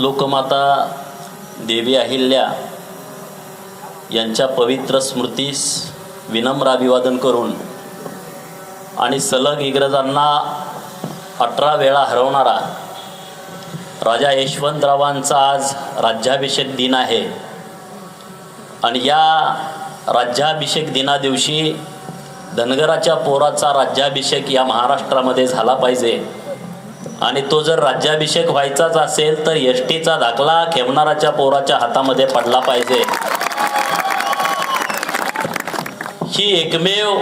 लोकमाता देवी अहिल्या यांच्या पवित्र स्मृतीस विनम्र अभिवादन करून आणि सलग इंग्रजांना 18 वेळा हरवणारा राजा यशवंतरावांचा आज राज्याभिषेक दिन आहे आणि या राज्याभिषेक दिनादिवशी धनगराच्या पोराचा राज्याभिषेक या महाराष्ट्रामध्ये झाला पाहिजे आणि तो जर राज्याभिषेक व्हायचाच असेल तर एसटीचा दाखला खेमनाराच्या पोराच्या हातामध्ये पडला पाहिजे। ही एकमेव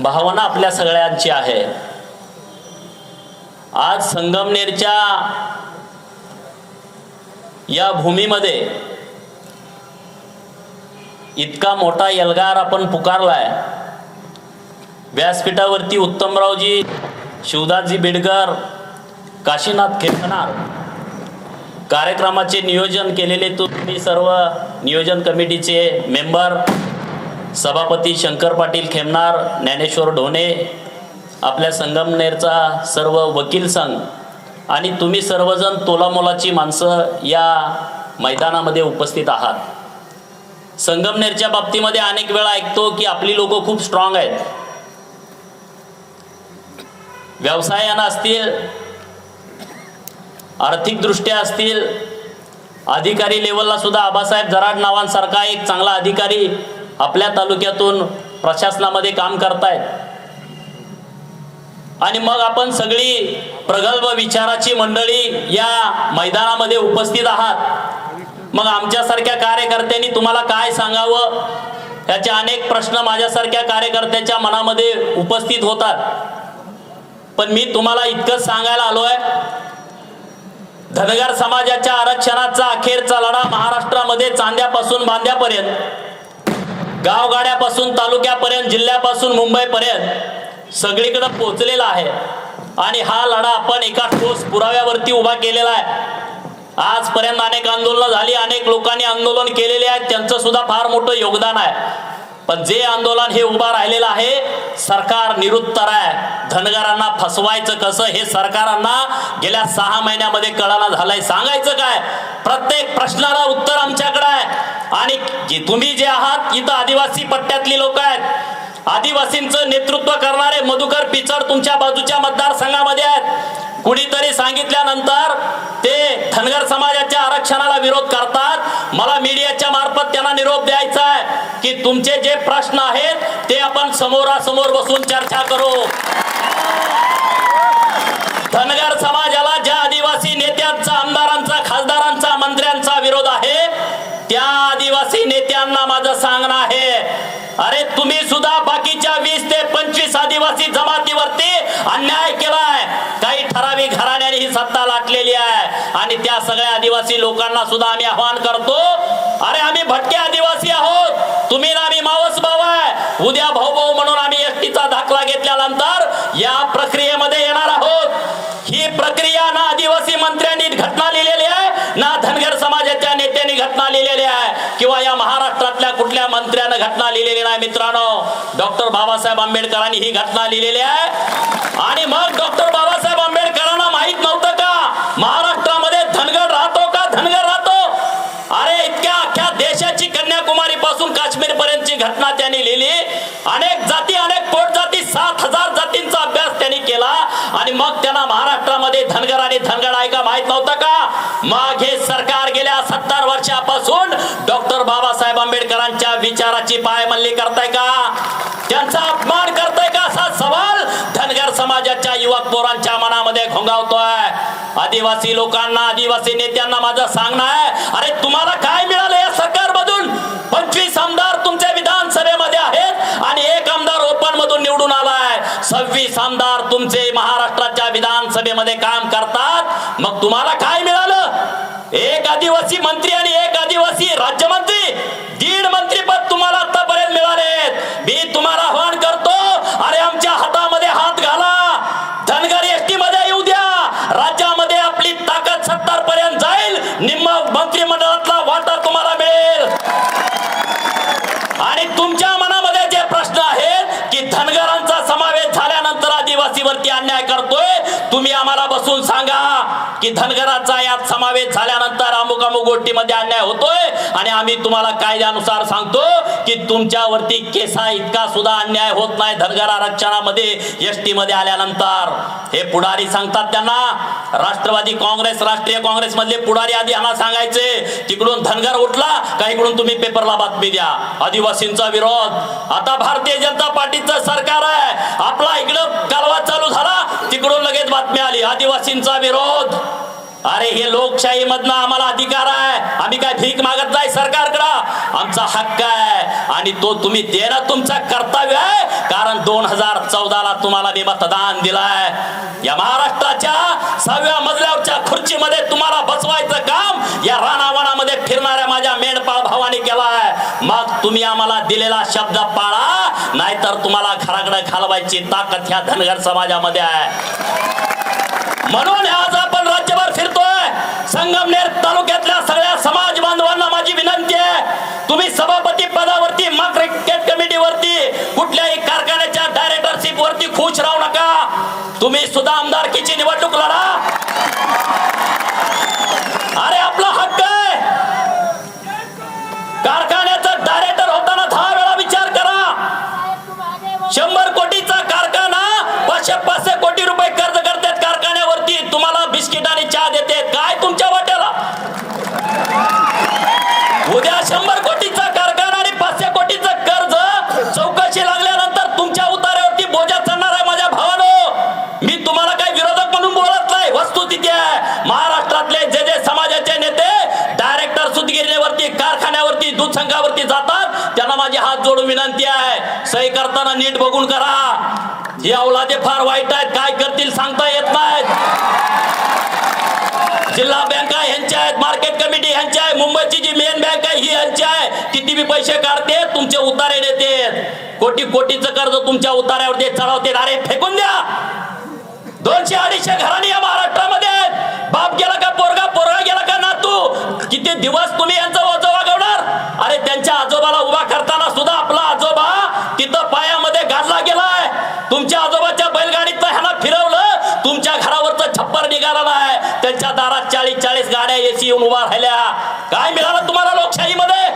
भावना आपल्या सगळ्यांची आहे। आज संगमनेरच्या या भूमीमध्ये इतका मोठा एल्गार आपण पुकारलाय। व्यासपीठावरती उत्तमरावजी, शिवदासजी बिडकर, काशीनाथ खेमनार कार्यक्रमाचे नियोजन केलेले तुम्ही सर्व नियोजन कमिटीचे मेंबर, सभापती शंकर पाटील खेमनार, ज्ञानेश्वर ढोणे, आपल्या संगमनेरचा सर्व वकील संघ आणि तुम्ही सर्वजण तोलामोलाची माणसं या मैदानामध्ये उपस्थित आहात। संगमनेरच्या बाबतीमध्ये अनेक वेळा ऐकतो की आपली लोक खूप स्ट्रॉंग आहेत, व्यवसायानं असतील, आर्थिकदृष्ट्या असतील, अधिकारी लेवलला सुद्धा आबासाहेब जराड नावांसारखा एक चांगला अधिकारी आपल्या तालुक्यातून प्रशासनामध्ये काम करतायत आणि मग आपण सगळी प्रगल्भ विचाराची मंडळी या मैदानामध्ये उपस्थित आहात। मग आमच्यासारख्या कार्यकर्त्यांनी तुम्हाला काय सांगावं याचे अनेक प्रश्न माझ्यासारख्या कार्यकर्त्याच्या मनामध्ये उपस्थित होतात। पण मी तुम्हाला इतकंच सांगायला आलोय, धनगर समाजाच्या आरक्षणाचा अखेरचा लढा महाराष्ट्रामध्ये चांद्यापासून बांद्यापर्यंत, गावगाड्यापासून तालुक्यापर्यंत, जिल्ह्यापासून मुंबईपर्यंत सगळीकडे पोहोचलेला आहे आणि हा लढा आपण एका ठोस पुराव्यावरती उभा केलेला आहे। आजपर्यंत अनेक आंदोलनं झाली, अनेक लोकांनी आंदोलन केलेले आहेत, त्यांचं सुद्धा फार मोठं योगदान आहे। पण जे आंदोलन हे उभा राहिलेलं आहे, सरकार निरुत्तर आहे। धनगरांना फसवायचं कसं हे सरकारांना गेल्या 6 महिन्यामध्ये कळायला झालंय। सांगायचं काय, प्रत्येक प्रश्नाला उत्तर आमच्याकडे आहे। आणि तुम्ही जे आहात इथं आदिवासी पट्ट्यातली लोक आहेत, आदिवासींचं नेतृत्व करणारे मधुकर पिचड तुमच्या बाजूच्या मतदारसंघामध्ये आहेत। कुणीतरी सांगितल्यानंतर ते धनगर समाजाच्या आरक्षणाला विरोध करतात। मला मीडियाच्या मार्फत त्यांना निरोप द्यायचा आहे की तुमचे जे प्रश्न आहेत ते आपण समोरासमोर बसून चर्चा करू। धनगर समाजाला ज्या आदिवासी नेत्यांचा, आमदारांचा, खासदारांचा, मंत्र्यांचा विरोध आहे त्या आदिवासी नेत्यांना माझं सांगणं आहे, अरे तुम्ही सुद्धा बाकीच्या 20 ते 25 आदिवासी जमातीवरती अन्याय केलाय। काही ठराविक घराण्याने ही सत्ता लाटलेली आहे आणि त्या सगळ्या आदिवासी लोकांना सुद्धा आम्ही आवाहन करतो, अरे आम्ही भटके आदिवासी आहोत, तुम्ही ना आम्ही मावस भाऊ आहे। उद्या भाऊ भाऊ म्हणून आम्ही एसटीचा दाखला घेतल्यानंतर या प्रक्रियेमध्ये येणार आहोत। ही प्रक्रिया ना आदिवासी मंत्र्यांनी घटना लिहिलेली आहे, ना धनगर समाजाच्या नेत्यांनी घटना लिहिलेली आहे किंवा या महाराष्ट्रातल्या कुठल्या मंत्र्यानं घटना लिहिलेली नाही। मित्रांनो, डॉक्टर बाबासाहेब आंबेडकरांनी ही घटना लिहिलेली आहे आणि मग डॉक्टर बाबासाहेब आंबेडकरांना माहित नव्हतं का महाराष्ट्रामध्ये धनगर राहतो का, धनगर राहतो? अरे इतक्या अख्ख्या देशाची कन्याकुमारी पासून काश्मीर पर्यंतची घटना त्यांनी लिहिली। अनेक जाती, अनेक पोटजाती, 7000 जातींचा अभ्यास त्यांनी केला आणि मग त्यांना महाराष्ट्रामध्ये धनगर आणि धनगर आहे का माहित नव्हतं का? मग हे सरकार गेल्या 70 वर्षापासून डॉक्टर बाबासाहेब आंबेडकरांच्या विचाराची पायमल्ली करताय का, त्यांचा अपमान करताय का, असा सवाल धनगर समाजाच्या युवक पोरांच्या मनामध्ये घोंगावतोय। आदिवासी लोकांना, आदिवासी नेत्यांना माझं सांगणं आहे, अरे तुम्हाला काय मिळालं या सरकारमधून? 25 आमदार तुमच्या विधानसभेमध्ये आहेत आणि 1 आमदार ओपन मधून निवडून आलाय। 26 आमदार तुमचे महाराष्ट्राच्या विधानसभेमध्ये काम करतात, मग तुम्हाला काय मिळालं? 1 आदिवासी मंत्री आणि 1 आदिवासी राज्यमंत्री, 1.5 मंत्रीपद तुम्हाला आतापर्यंत मिळालेत। मी तुम्हाला आवाहन करतो, अरे आमच्या हातामध्ये हात घाला, धनगर एसटी मध्ये येऊ द्या, राज्यामध्ये आपली ताकद 70 पर्यंत जाईल, निम्म मंत्रिमंडळातला वाटा तुम्हाला मिळेल। आणि तुमच्या मनामध्ये जे प्रश्न आहेत की धनगरांचा समावेश झाल्यानंतर आदिवासी आदिवासीवरती अन्याय करतोय, तुम्ही आम्हाला बसून सांगा की धनगराचा यात समावेश झाल्यानंतर अमुक अमुक गोष्टीमध्ये अन्याय होतोय आणि आम्ही तुम्हाला कायद्यानुसार सांगतो की तुमच्यावरती केसा इतका सुद्धा अन्याय होत नाही धनगर आरक्षणामध्ये एसटी मध्ये आल्यानंतर. हे पुढारी सांगतात त्यांना. राष्ट्रवादी काँग्रेस, राष्ट्रीय काँग्रेस मधले पुढारी आधी यांना सांगायचे तिकडून धनगर उठला का इकडून तुम्ही पेपरला बातमी द्या आदिवासींचा विरोध. आता भारतीय जनता पार्टीचं सरकार आहे, आपला इकडं कालवा चालू झाला तिकडून लगेच बातमी आली आदिवासींचा विरोध. अरे हे लोकशाही मधनं आम्हाला अधिकार आहे, आम्ही काय भीक मागत नाही सरकारकडं, आमचा हक्क आहे आणि तो तुम्ही देणं तुमचं कर्तव्य आहे. कारण 2014ला तुम्हाला मी मतदान दिलाय. या महाराष्ट्राच्या 6व्या मजल्यावरच्या खुर्चीमध्ये तुम्हाला बसवायचं काम या रानावनामध्ये फिरणाऱ्या माझ्या मेंढपाळ भावाने केलाय. मग तुम्ही आम्हाला दिलेला शब्द पाळा, नाहीतर तुम्हाला घराकडे घालवायची ताकद ह्या धनगर समाजामध्ये आहे. म्हणून आज आपण राज्यभर फिरतोय. संगमनेर तालुक्यातल्या सगळ्या समाज बांधवांना माझी विनंती आहे, तुम्ही सभापती पदावरती, मार्केट कमिटीवरती, कुठल्याही कारखान्याच्या डायरेक्टरशिप वरती खुश राहू नका. तुम्ही सुद्धा आमदारकीची निवडणूक लढा. अरे आपला हक्क आहे. कारखान्याचा डायरेक्टर होताना 10 वेळा विचार करा. 100 कोटीचा कारखाना 500 कोटी रुपये कर्ज करतात कारखान्यावरती, तुम्हाला बिस्किट आणि चहा देते. काय तुमच्या वाट्याला? उद्या 100 कोटीचा कारखाना आणि 500 कोटीचं कर्ज चौकशी लागल्यानंतर तुमच्या उतार्यावरती बोजा चढणार आहे. माझ्या भावानो, मी तुम्हाला काही विरोधक म्हणून बोलत नाही, वस्तुस्थिती आहे. महाराष्ट्रातले जे जे समाजाचे नेते डायरेक्टर सुतगिरणीवरती, कारखान्यावरती, दूध संघावरती जातात त्यांना माझी हात जोडून विनंती आहे, सही करताना नीट बघून करा. ही अवलादे फार वाईट आहेत, काय करतील सांगता येत नाहीत. जिल्हा बँका ह्यांच्या आहेत, मार्केट कमिटी ह्यांच्या आहे, मुंबईची जी मेन बँक आहे ही ह्यांची आहे. किती बी पैसे काढते, तुमचे उतारे देते. कोटीचं कर्ज तुमच्या उतार्यावरती चढवते. अरे फेकून द्या. 200-250 घराणी या महाराष्ट्रामध्ये आहेत. बाप गेला का पोरगा, पोरगा गेला का नातू, किती दिवस तुम्ही यांचा ओझं वागवणार? अरे त्यांच्या आजोबाला उभा करताना सुद्धा आपला आजोबा तिथं पायामध्ये गाडला गेलाय. तुमच्या आजोबाच्या बैलगाडीत ह्याला फिरवलं, तुमच्या घरावरचं छप्पर निघाला नाही. त्यांच्या दारात 40 गाड्या एसी येऊन उभा राहिल्या. काय मिळालं तुम्हाला लोकशाहीमध्ये?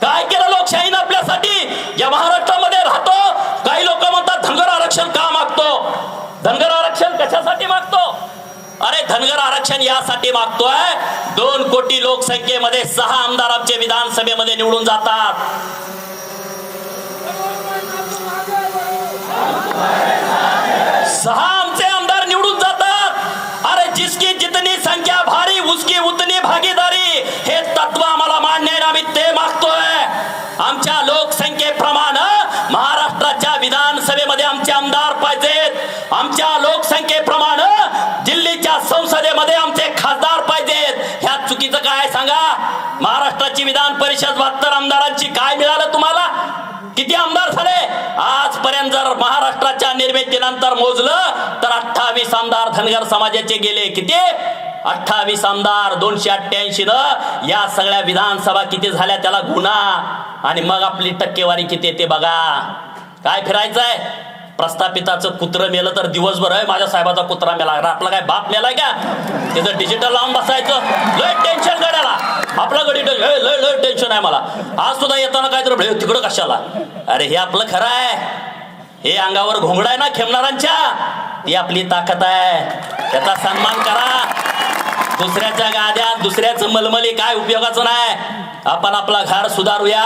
काय केलं लोकशाहीनं आपल्यासाठी? या महाराष्ट्रामध्ये राहतो. काही लोक म्हणतात धनगर आरक्षण का मागतो? धनगर आरक्षण कशासाठी मागतो? अरे धनगर आरक्षण यासाठी मागतोय, 2 कोटी लोकसंख्येमध्ये 6 आमदार आमचे विधानसभेमध्ये निवडून जातात. 6 आमचे आमदार निवडून जातात. अरे जिसकी जितनी संख्या भारी उसकी उतनी भागीदारी, हे तत्व आम्हाला मान्य आहे. आम्ही ते मागतोय. आमच्या लोकसंख्येप्रमाणे महाराष्ट्राच्या विधानसभेमध्ये आमचे आमदार पाहिजेत. आमच्या लोकसंख्येप्रमाणे दिल्लीच्या संसदेमध्ये आमचे खासदार पाहिजेत. ह्या चुकीचं काय सांगा? महाराष्ट्राची विधान परिषद 72 आमदारांची, काय मिळालं तुम्हाला? किती आमदार झाले आजपर्यंत? जर महाराष्ट्राच्या निर्मितीनंतर मोजलं तर 28 आमदार धनगर समाजाचे गेले. किती? 28 आमदार. 288 न या सगळ्या विधानसभा किती झाल्या त्याला गुन्हा. आणि मग आपली टक्केवारी किती येते बघा. काय फिरायचंय? प्रस्थापिताचं कुत्र मेलं तर दिवसभर आहे, माझ्या साहेबाचा कुत्रा मेला. आपला काय बाप मेलाय का? त्याचं डिजिटल लावून बसायचं. लय टेन्शन गाड्याला, आपला गडी लय टेन्शन आहे मला. आज सुद्धा येताना काय तर तिकडं कशाला? अरे हे आपलं खरं आहे. हे अंगावर घोंगडा आहे ना खेमणारांच्या, ही आपली ताकद आहे. त्याचा सन्मान करा. दुसऱ्याच्या गाद्या, दुसऱ्याचं मलमली काय उपयोगाचं नाही. आपण आपला घर सुधारूया.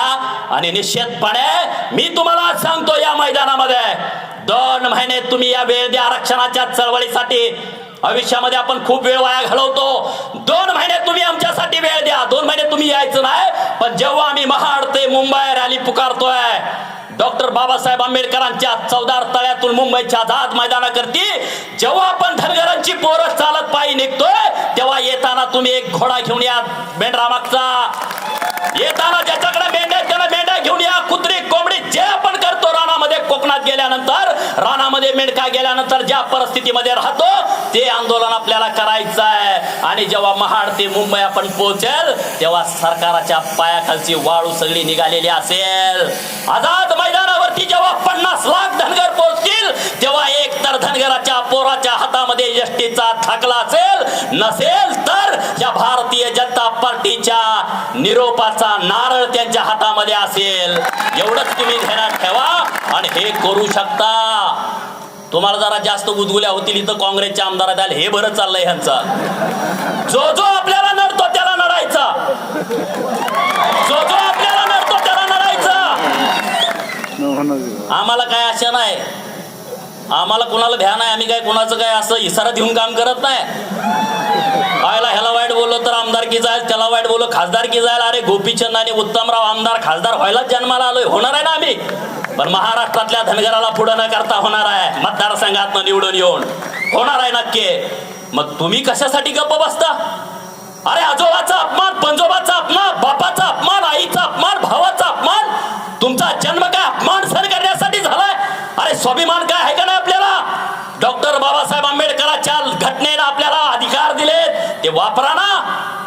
आणि निश्चितपणे मी तुम्हाला सांगतो, या मैदानामध्ये 2 महिने तुम्ही या वेळ द्या आरक्षणाच्या चळवळीसाठी. भविष्यामध्ये आपण खूप वेळ वाया घालवतो. 2 महिने तुम्ही आमच्यासाठी वेळ द्या. 2 महिने तुम्ही यायचं नाही, पण जेव्हा आम्ही महाड ते मुंबई रॅली पुकारतोय, डॉक्टर बाबासाहेब आंबेडकरांच्या चौदार तळ्यातून मुंबईच्या आझाद मैदानाकरती जेव्हा आपण धनगरांची पोरं चालत पायी निघतोय, तेव्हा येताना तुम्ही एक घोडा घेऊन या मेंढरा मागचा. येताना ज्याच्याकडे मेंढ्या त्याला मेंढ्या घेऊन या. कुत्री कोंबडी जे आपण करतो रानामध्ये, कोकणात गेल्यानंतर, रानामध्ये मेंढका गेल्यानंतर ज्या परिस्थितीमध्ये राहतो ते आंदोलन आपल्याला करायचं आहे. आणि जेव्हा महाड ते मुंबई आपण पोहोचेल तेव्हा सरकाराच्या पायाखालची वाळू सगळी निघालेली असेल. आझाद मैदानावरती जेव्हा 50 लाख धनगर पोहोचतील तेव्हा एक तर धनगराच्या पोराच्या हातामध्ये एसटीचा थाकला असेल, नसेल तर या भारतीय जनता पार्टीच्या निरोपाचा नारळ त्यांच्या हातामध्ये असेल. एवढंच तुम्ही ध्यानात ठेवा आणि हे करू शकता. तुम्हाला जरा जास्त गुदगुल्या होतील इथं काँग्रेसच्या आमदारात आले, हे बरं चाललंय ह्यांचा. जो जो आपल्याला नडतो त्याला नडायचा, जो जो आपल्याला नडतो त्याला नडायचा. आम्हाला काय आशा नाही, आम्हाला कुणाला भ्या नाही. आम्ही काय कुणाचं काय असं इशारा देऊन काम करत नाही. आयला ह्याला वाईट बोललो तर आमदारकी जाईल, त्याला वाईट बोललो खासदारकी जाईल. अरे गोपीचंद आणि उत्तमराव आमदार खासदार व्हायलाच जन्माला आलोय, होणार आहे ना आम्ही. पण महाराष्ट्रातल्या धनगराला पुढं न करता होणार आहे, मतदारसंघात निवडून येऊन होणार आहे नक्की. मग तुम्ही कशासाठी गप्प बसता? अरे आजोबाचा अपमान, पंजोबाचा अपमान, बापाचा अपमान, आईचा अपमान, भावाचा अपमान, तुमचा जन्म काय अपमान सहन करण्यासाठी झालाय? अरे स्वाभिमान काय आहे का नाही आपल्याला? डॉक्टर बाबासाहेब आंबेडकरांच्या घटनेला आपल्याला अधिकार दिलेत, ते वापरा ना.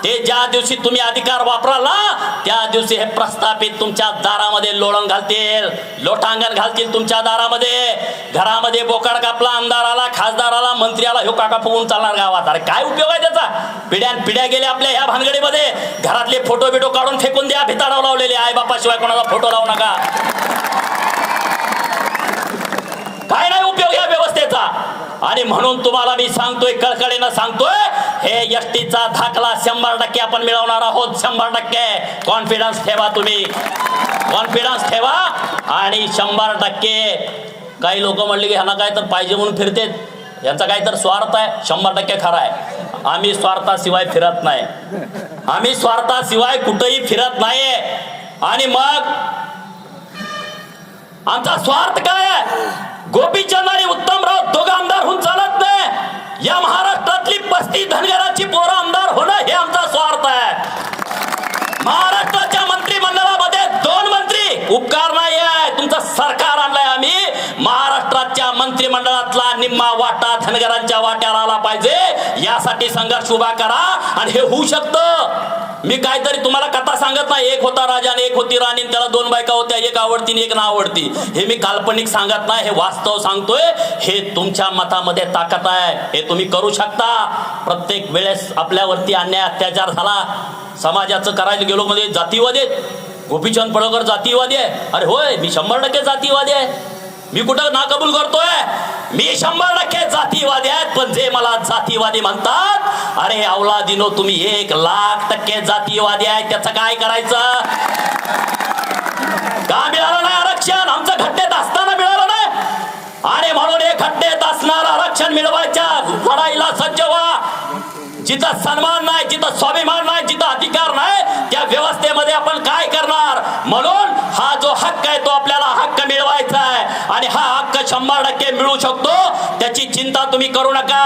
ते ज्या दिवशी तुम्ही अधिकार वापराल ना त्या दिवशी हे प्रस्थापित तुमच्या दारामध्ये लोळण घालतील, लोटांगण घालतील तुमच्या दारामध्ये. घरामध्ये बोकाड कापला, आमदाराला, खासदाराला, मंत्र्याला ह्यो काका फुगून चालणार गावात. अरे काय उपयोग आहे त्याचा? पिढ्यान पिढ्या गेल्या आपल्या ह्या भानगडीमध्ये. घरातले फोटो बिटो काढून फेकून द्या, भिताडाव लावलेले, आई बापाशिवाय कोणाचा फोटो लावू नका. काय नाही उपयोग या व्यवस्थेचा. आणि म्हणून तुम्हाला मी सांगतोय, कळकळीनं सांगतोय, हे एसटीचा दाखला 100% आपण मिळवणार आहोत. 100% कॉन्फिडन्स ठेवा, तुम्ही कॉन्फिडन्स ठेवा. आणि 100% काही लोक म्हणले की ह्यांना काय तर पाहिजे म्हणून फिरतेत, यांचा काय तर स्वार्थ आहे. 100% खरं आहे, आम्ही स्वार्थाशिवाय फिरत नाही, आम्ही स्वार्थाशिवाय कुठेही फिरत नाही. आणि मग आमचा स्वार्थ काय आहे? गोपीचंद आणि उत्तमराव दोघं आमदार होऊन चालत नाही. या महाराष्ट्रातली 35 धनगराची पोरं आमदार होणं हे आमचा स्वार्थ आहे. महाराष्ट्राच्या मंत्रिमंडळामध्ये 2 मंत्री उपकार नाही आहे, तुमचं सरकार आणलंय आम्ही. महाराष्ट्राच्या मंत्रिमंडळातला निम्मा वाटा धनगरांच्या वाट्याला आला पाहिजे, यासाठी संघर्ष उभा करा आणि हे होऊ शकतं. मी काहीतरी तुम्हाला कथा सांगत नाही. एक होता राजा आणि एक होती राणी, त्याला 2 बायका होत्या, एक आवडती आणि एक ना आवडती. हे मी काल्पनिक सांगत नाही, हे वास्तव सांगतोय. हे तुमच्या मतामध्ये ताकद आहे, हे तुम्ही करू शकता. प्रत्येक वेळेस आपल्यावरती अन्याय अत्याचार झाला, समाजाचं करायला गेलो मध्ये जातीवादी आहेत. गोपीचंद पडळकर जातीवादी आहे? अरे होय, मी 100% जातीवादी आहे. मी कुठं ना कबूल करतोय? मी 100% जातीवादी आहेत. पण जे मला जातीवादी म्हणतात, अरे अवलादीनो, तुम्ही 1,00,000% जातीवादी आहे. त्याचं काय करायचं? का मिळालं नाही आरक्षण? आमचं घटनेत असताना मिळालं नाही. आणि म्हणून हे घटनेत असणार आरक्षण मिळवायच्या लढाईला सज्ज व्हा. जिथं सन्मान नाही, जिथं स्वाभिमान नाही, जिथं अधिकार नाही, त्या व्यवस्थेमध्ये आपण काय करणार? म्हणून हा जो हक्क आहे तो आपल्याला हक्क मिळवायचा आहे. आणि हा हक्क 100% मिळू शकतो, त्याची चिंता तुम्ही करू नका.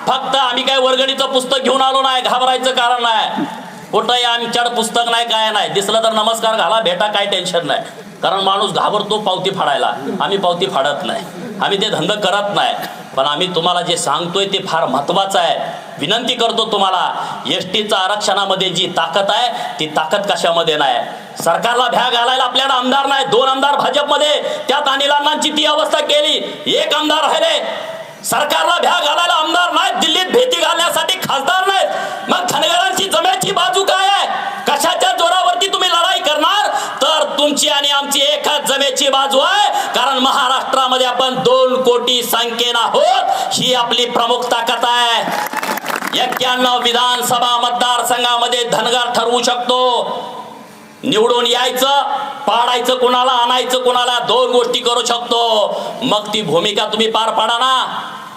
फक्त आम्ही काय वर्गणीचं पुस्तक घेऊन आलो नाही, घाबरायचं कारण नाही. कुठंही आमच्याकडे पुस्तक नाही, काय नाही. दिसलं तर नमस्कार घाला, भेटा, काय टेन्शन नाही. कारण माणूस घाबरतो पावती फाडायला. आम्ही पावती फाडत नाही, आम्ही ते धंदा करत नाही. पण आम्ही तुम्हाला जे सांगतोय ते फार महत्वाचं आहे. विनंती करतो तुम्हाला, एसटीच्या आरक्षणामध्ये जी ताकद आहे ती ताकद कशामध्ये नाही. सरकारला भ्या घालायला आपल्याला आमदार नाही. 2 आमदार भाजपमध्ये, त्यात अनिल अण्णांची ती अवस्था केली. 1 आमदार राहिले. सरकारला भ्या घालायला आमदार नाहीत, दिल्लीत भीती घालण्यासाठी खासदार नाहीत. मग धनगरांची जमेची बाजू काय आहे? कशाच्या जोरावरती तुम्ही लढाई करणार? तर तुमची आणि आमची एकच जमेची बाजू आहे. कारण महाराष्ट्रामध्ये आपण 2 कोटी संख्येनं आहोत, ही आपली प्रमुख ताकद आहे. 91 विधानसभा मतदारसंघामध्ये धनगर ठरवू शकतो. निवडून यायचं, पाडायचं कुणाला, आणायचं कुणाला, 2 गोष्टी करू शकतो. मग ती भूमिका तुम्ही पार पाडा ना.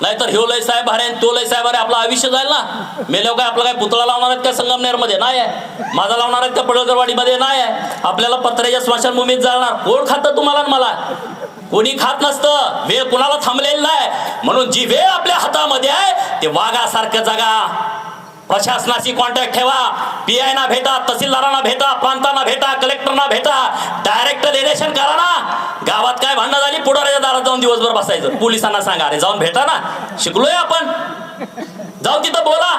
नाहीतर ह्यो लय साहेब अरे तो लय साहेब अरे आपलं आयुष्य जाईल ना. मेल्यावर काय आपलं काय पुतळा लावणार आहेत का संगमनेर मध्ये? नाही आहे. माझा लावणार आहेत का पडळकरवाडीमध्ये? नाही आहे. आपल्याला पत्र्याच्या स्मशानभूमीत जाणार. कोण खातं तुम्हाला आणि मला? कोणी खात नसतं. वेळ कुणाला थांबलेली नाही. म्हणून जी वेळ आपल्या हातामध्ये आहे ते वाघासारखं जगा. प्रशासनाशी कॉन्टॅक्ट ठेवा. PI ना भेटा, तहसीलदारांना भेटा, प्रांतांना भेटा, कलेक्टरना भेटा. डायरेक्ट रिलेशन करा ना. गावात काय भांडणं झाली, पुढाऱ्याच्या दारात जाऊन दिवसभर बसायचं. पोलिसांना सांगा, अरे जाऊन भेटा ना, शिकलोय आपण. जाऊ तिथं बोला,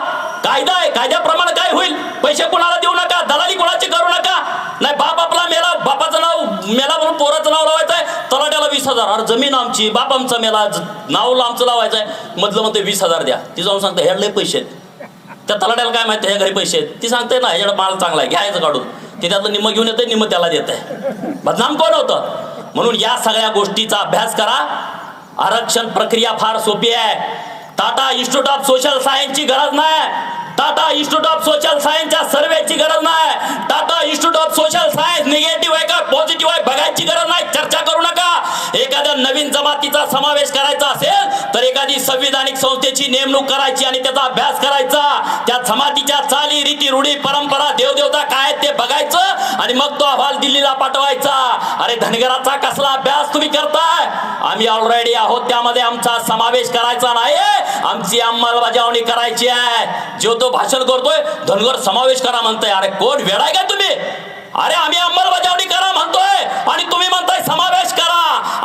कायदा आहे, कायद्याप्रमाणे काय होईल. पैसे कोणाला देऊ नका, दलाली कोणाची करू नका. नाही बाप आपला मेला, बापाचं नाव मेला म्हणून पोराचं नाव लावायचं आहे, तलाट्याला 20,000. अरे जमीन आमची, बाप आमचा मेला, नाव आमचं लावायचं आहे. मधलं म्हणते 20,000 द्या. ती जाऊन सांगते ह्याला पैसे आहेत. त्या तलाट्याला काय माहिती ह्या घरी पैसे आहेत. ती सांगते ना ह्याच्याकडे माल चांगला आहे, घ्यायचं काढून. ते त्यातलं निम्म घेऊन येते, निम्म त्याला देत आहे. बदनाम कोण होतं. म्हणून या सगळ्या गोष्टीचा अभ्यास करा. आरक्षण प्रक्रिया फार सोपी आहे. टाटा इन्स्टिट्यूट ऑफ सोशल सायन्सची गरज नाही. टाटा इन्स्टिट्यूट ऑफ सोशल सायन्सच्या सर्वेची गरज नाही. Tata institute of social science negative आहे का पॉझिटिव्ह आहे बघायची गरज नाही. चर्चा करू नका. एखाद्या नवीन जमातीचा समावेश करायचा असेल तर एखादी संविधानिक संस्थेची नेमणूक करायची आणि त्याचा अभ्यास करायचा. त्या जमातीच्या चाली रीती रूढी परंपरा देवदेवता काय ते बघायचं आणि मग तो अहवाल दिल्लीला पाठवायचा. अरे धनगराचा कसला अभ्यास तुम्ही करताय. आम्ही ऑलरेडी आहोत, त्यामध्ये आमचा समावेश करायचा नाही. आमची अंमलबजावणी करायची आहे. जो तो भाषण करतोय धनगर समावेश करा म्हणताय. अरे कोण वेडाय का तुम्ही. अरे आम्ही अंमलबजावणी करा म्हणतोय आणि तुम्ही म्हणताय समावेश करा.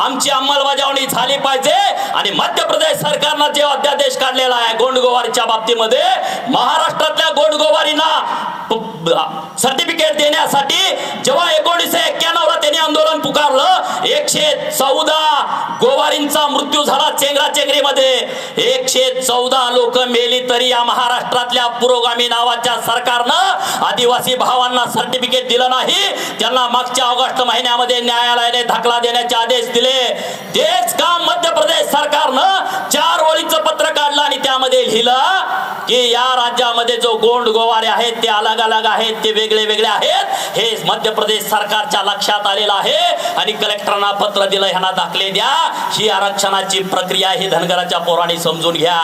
आमची अंमलबजावणी झाली पाहिजे. आणि मध्य प्रदेश सरकारनं जे अध्यादेश काढलेला आहे गोंडगोवारीच्या बाबतीमध्ये, महाराष्ट्रातल्या गोंडगोवारींना सर्टिफिकेट देण्यासाठी जेव्हा 1991 ला त्यांनी आंदोलन पुकारलं, 114 गोवारींचा मृत्यू झाला चेंगराचेंगरीमध्ये. 114 लोक मेली तरी या महाराष्ट्रातल्या पुरोगामी नावाच्या सरकारनं आदिवासी भावांना सर्टिफिकेट दिलं नाही. त्यांना मागच्या ऑगस्ट महिन्यामध्ये न्यायालयाने दाखला देण्याचे आदेश दिले. तेच काम मध्य प्रदेश सरकारनं 4 ओळीचं पत्र काढलं आणि त्यामध्ये लिहिलं की या राज्यामध्ये जो गोंड गोवारे आहेत ते अलग अलग आहेत, ते वेगळे वेगळे आहेत. हे मध्य प्रदेश सरकारच्या लक्षात आलेलं आहे आणि कलेक्टरांना पत्र दिलं, ह्यांना दाखले द्या. ही आरक्षणाची प्रक्रिया ही धनगराच्या पोरांनी समजून घ्या.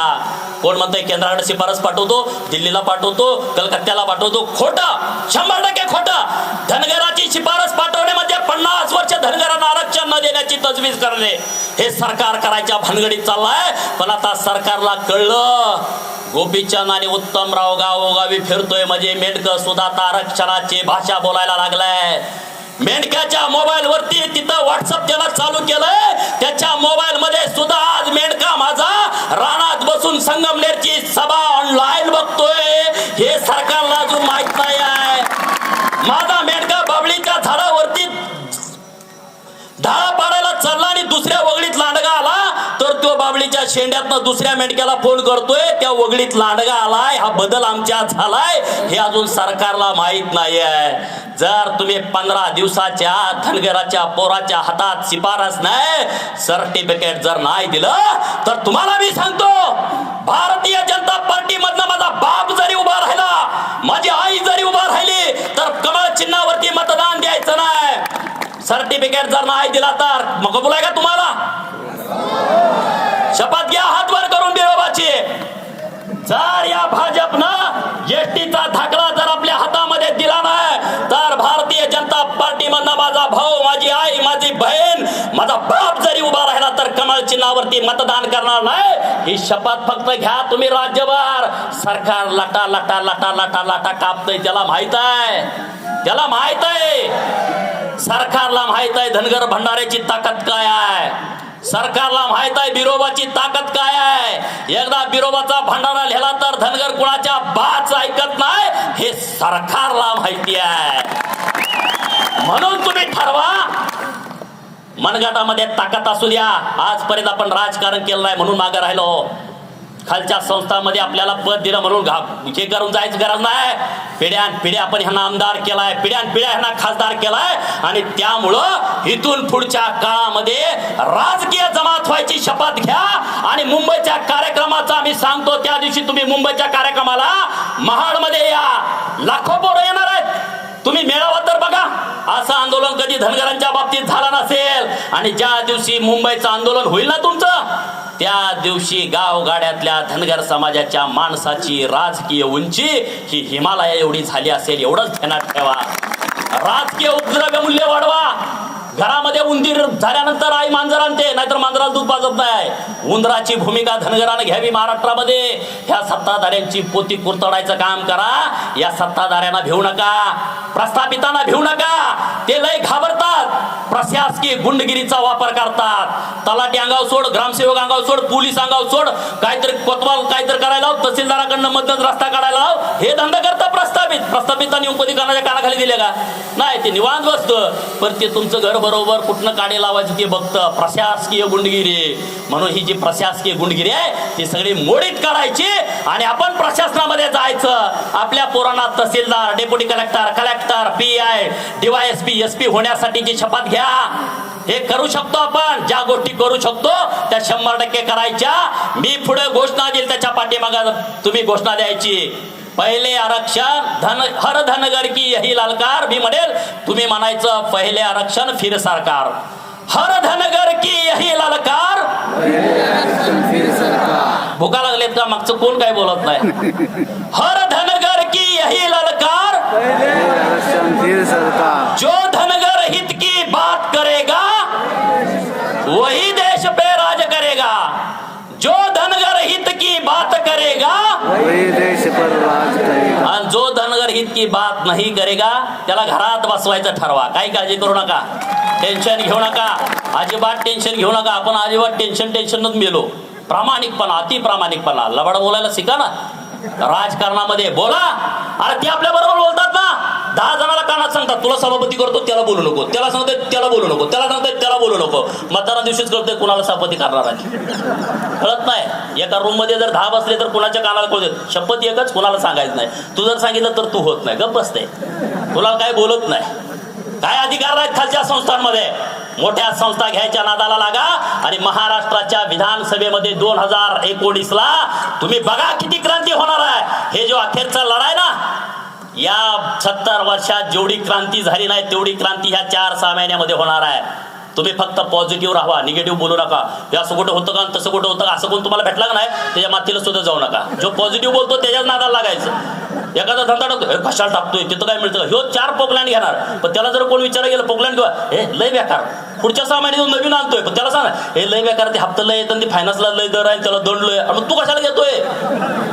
कोण म्हणतंय केंद्राकडे शिफारस पाठवतो, दिल्लीला पाठवतो, कलकत्त्याला पाठवतो. खोटं, 100% खोटं. धनगराची शिफारस पाठवणे म्हणजे 50 वर्ष धनगरांना आरक्षण न देण्याची तजवीज करणे. हे सरकार करायच्या भानगडीत चाललाय. पण आता सरकारला कळलं गोपीचंद आणि उत्तमराव गावोगावी फिरतोय म्हणजे मेंढक सुद्धा आरक्षणाची भाषा बोलायला लागलाय. मेंढक्याच्या मोबाईल वरती तिथं व्हॉट्सअप त्याला चालू केलंय. त्याच्या मोबाईल मध्ये सुद्धा आज मेंढका माझा रानात बसून संगमनेरची सभा ऑनलाईन बघतोय. हे सरकारला अजून माहित नाही आहे. माझा मेंढका बाबळीच्या झाडावरती ढाळा पाडायला चालला आणि दुसऱ्या वगळीत लांडगा आला तर तो बाबळीच्या शेंड्यातनं दुसऱ्या मेंढक्याला फोन करतोय त्या वगळीत लांडगा आलाय. हा बदल आमच्यात झालाय हे अजून सरकारला माहित नाहीये. जर तुम्ही 15 दिवसाच्या धनगराच्या पोराच्या हातात शिफारस नाही, सर्टिफिकेट जर नाही दिलं तर तुम्हाला मी सांगतो, भारतीय जनता पार्टी मधनं माझा बाप जरी उभा राहिला, माझी आई जरी उभा राहिली तर कमळ चिन्हावरती मतदान द्यायचं नाही. सर्टिफिकेट जर नाही दिला तर मग कबूल आहे का तुम्हाला. शपथ घ्या हात वर करून बिरोबाची. जर या भाजपनं एसटीचा धाकला जर आपल्या हातामध्ये दिला नाही तर भारतीय जनता पार्टी मधनं माझा भाऊ, माझी आई, माझी बहीण, माझा बाप जरी उभा राहिला तर कमळ चिन्हावरती मतदान करणार नाही. ही शपथ फक्त घ्या तुम्ही राज्यभर. सरकार लटा लटा लटा लटा लटा कापतय, त्याला माहित आहे, त्याला माहित आहे. सरकारला माहित आहे धनगर भंडाऱ्याची ताकद काय आहे. सरकारला माहित आहे बिरोबाची ताकद काय आहे. एकदा बिरोबाचा भंडारा लिहिला तर धनगर कुणाच्या बाच ऐकत नाही हे सरकारला माहिती आहे. म्हणून तुम्ही ठरवा. मनगटामध्ये ताकद असू द्या. आजपर्यंत आपण राजकारण केलं नाही म्हणून मागे राहिलो. खालच्या संस्थांमध्ये आपल्याला पद दिलं म्हणून हे करून जायची गरज नाही. पिढ्यान पिढ्या आपण ह्यांना आमदार केलाय, पिढ्यान पिढ्या ह्यांना खासदार केलाय आणि त्यामुळं इथून पुढच्या काळामध्ये राजकीय जमात व्हायची शपथ घ्या. आणि मुंबईच्या कार्यक्रमाचा आम्ही सांगतो, त्या दिवशी तुम्ही मुंबईच्या कार्यक्रमाला महाडमध्ये या, लाखो पोरं येणार आहेत. तुम्ही मेळावा तर बघा. असं आंदोलन कधी धनगरांच्या बाबतीत झालं नसेल. आणि ज्या दिवशी मुंबईचं आंदोलन होईल ना तुमचं, त्या दिवशी गावगाड्यातल्या धनगर समाजाच्या माणसाची राजकीय उंची ही हिमालया एवढी झाली असेल एवढंच ध्यानात ठेवा. राजकीय उपद्रव्य मूल्य वाढवा, घरामध्ये उंदीर झाल्यानंतर आई मांजर आणते, नाहीतर मांजराला दूध पाजत नाही. उंदराची भूमिका धनगरानं घ्यावी महाराष्ट्रामध्ये. ह्या सत्ताधाऱ्यांची पोती कुरतडायचं काम करा. या सत्ताधाऱ्यांना भिवू नका, प्रस्थापितांना भिवू नका. ते लय घाबरतात, प्रशासकीय गुंडगिरीचा वापर करतात. तलाठी अंगावर सोड, ग्रामसेवक अंगावर सोड, पोलीस अंगावर सोड, काहीतरी कोतवाल काहीतरी करायला लाव, तहसीलदाराकडनं मधनच रस्ता काढायला लाव. हे धंदा करता प्रस्थापितांनी उपधिकाराच्या कानाखाली दिले का? नाही, ते निवांत बसतं. पण ते तुमचं घर बरोबर कुठनं काढे लावायचं ते बघतं. प्रशासकीय गुंडगिरी. म्हणून ही जी प्रशासकीय गुंडगिरी आहे ती सगळी मोडीत काढायची आणि आपण प्रशासनामध्ये जायचं. आपल्या पोरांना tehsildar, deputy collector, PI, DYSP, SP होण्यासाठीची शपथ घ्या. हे करू शकतो आपण. ज्या गोष्टी करू शकतो त्या 100% करायच्या. मी पुढे घोषणा देईल, त्याच्या पाठीमागे तुम्ही घोषणा द्यायची. पहिले आरक्षण, हर धनगर की यही ललकार. मी म्हणेल, तुम्ही म्हणायचं पहिले आरक्षण फिर सरकार. हर धनगर की यही ललकार. भुका लागलेत का? मागचं कोण काय बोलत नाही. हर धनगर की यही ललकार. जो धनगर हित की बात करेगा वही देश पे राज करेगा. जो धनगर हित की बात करेगा वही देश पर राज करेगा. आणि जो धनगर हित की बात नाही करेगा त्याला घरात बसवायचं ठरवा. काही काळजी करू नका, टेन्शन घेऊ नका, अजिबात टेन्शन घेऊ नका. आपण अजिबात टेन्शनच मेलो. प्रामाणिकपणा, अति प्रामाणिकपणा. लबाड बोलायला शिका ना. राजकारणामध्ये बोला. अरे ते आपल्या बरोबर बोलतात ना. 10 जणाला कानात सांगतात, तुला सभापती करतो त्याला बोलू नको, त्याला सांगतोय त्याला बोलू नको, त्याला सांगतोय त्याला बोलू नको. मतदाना दिवशीच करतोय कुणाला सभापती करणार आहे कळत नाही. एका रूम मध्ये जर 10 बसले तर कुणाच्या कानाला कळत. शपथ एकच, कुणाला सांगायचं नाही. तू जर सांगितलं तर तू होत नाही, गप्प बसते. तुला काय बोलत नाही. काय अधिकार आहेत खालच्या संस्थांमध्ये? मोठ्या संस्था घ्यायच्या नादाला लागा. आणि महाराष्ट्राच्या विधानसभेमध्ये 2019ला तुम्ही बघा किती क्रांती होणार आहे. हे जो अखेरचा लढाई ना, या 70 वर्षात जेवढी क्रांती झाली नाही तेवढी क्रांती ह्या 4-6 महिन्यामध्ये होणार आहे. तुम्ही फक्त पॉझिटिव्ह राहा, निगेटिव्ह बोलू नका. हे असं कुठं होतं का, तसं कुठं होतं का, असं कोण तुम्हाला भेटला का नाही त्याच्या मातीला सुद्धा जाऊ नका. जो पॉझिटिव्ह बोलतो त्याच्याच नादाला लागायचं. एखादा धंदा टाकतो, कशाला टाकतोय, तिथं काय मिळतं? ह्यो 4 पोकलँड घेणार, पण त्याला जर कोण विचारा गेलं पोकलँड किंवा हे लय बेकार, पुढच्या 6 महिन्यात नवीन आणतोय, पण त्याला सांग हे लय बेकार, ते हप्ता लय येतं, ते फायनान्सला लय दर आहे, त्याला दंड लय. मग तू कशाला घेतोय?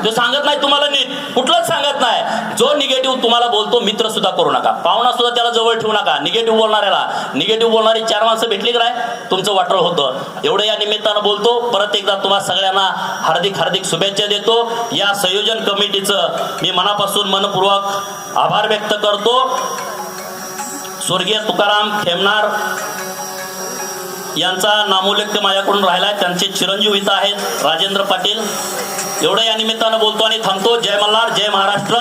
तो सांगत नाही तुम्हाला नीट, कुठलंच सांगत नाही. जो निगेटिव्ह तुम्हाला बोलतो मित्र सुद्धा करू नका, पाहुणा सुद्धा त्याला जवळ ठेवू नका. निगेटिव्ह बोलणाऱ्याला, निगेटिव्ह बोलणारी 4 माणसं भेटली की नाही तुमचं वाटलं होतं. एवढं या निमित्तानं बोलतो. परत एकदा तुम्हा सगळ्यांना हार्दिक शुभेच्छा देतो. या संयोजन कमिटीचं मी मनापासून मनपूर्वक आभार व्यक्त करतो. स्वर्गीय तुकाराम खेमनार यांचा नामोल्लेख माझ्याकडून राहिला. त्यांचे चिरंजीव इथं आहेत, राजेंद्र पाटील. एवढं या निमित्तानं बोलतो आणि थांबतो. जय मल्हार, जय महाराष्ट्र.